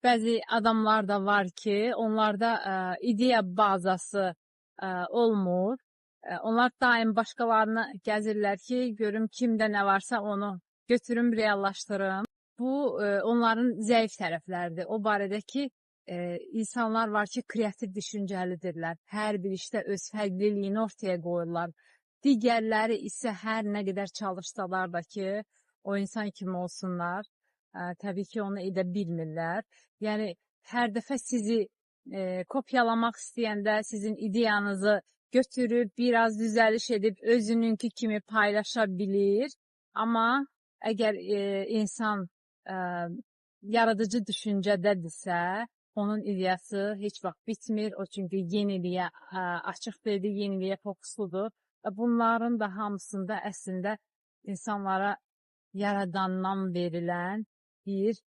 Bəzi adamlar da var ki, onlarda ideya bazası olmur. Onlar daim başqalarını gəzirlər ki, görüm kimdə nə varsa onu götürüm, reallaşdırım. Bu onların zəif tərəfləridir. O barədə ki, insanlar var ki, kreativ düşüncəlidirlər. Hər bir işdə öz fərqliliyini ortaya qoyurlar. Digərləri isə hər nə qədər çalışsalar da ki, o insan kimi olsunlar, təbii ki, onu edə bilmirlər. Yəni, hər dəfə sizi kopyalamaq istəyəndə sizin ideyanızı götürüb, biraz düzəliş edib, özününki kimi paylaşa bilir. Amma əgər insan yaradıcı düşüncədədirsə, onun ideyası heç vaxt bitmir. O çünki yeniliyə açıqdır, yeniliyə fokusludur. Bunların da hamısında əslində insanlara yaradandan verilən bir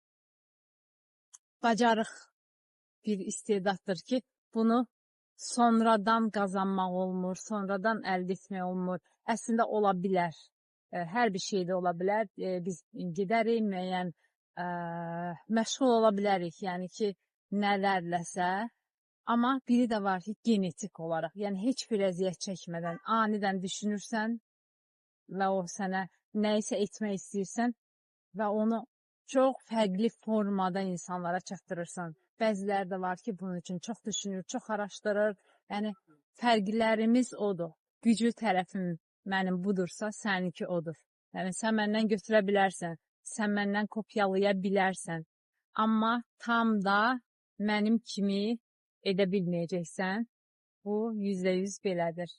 bacarıq, bir istedaddır ki, bunu sonradan qazanmaq olmur, sonradan əldə etmək olmur. Əslində ola bilər, hər bir şeydə ola bilər. Biz gedərik, müəyyən məşğul ola bilərik, yəni ki, nələrləsə. Amma biri də var ki, genetik olaraq, yəni heç bir əziyyət çəkmədən anidən düşünürsən və o sənə nəyisə etmək istəyirsən və onu çox fərqli formada insanlara çatdırırsan. Bəziləri də var ki, bunun üçün çox düşünür, çox araşdırır. Yəni, fərqlərimiz odur. Güclü tərəfim mənim budursa, səninki odur. Yəni, sən məndən götürə bilərsən, sən məndən kopyalaya bilərsən. Amma tam da mənim kimi edə bilməyəcəksən. Bu %100 belədir.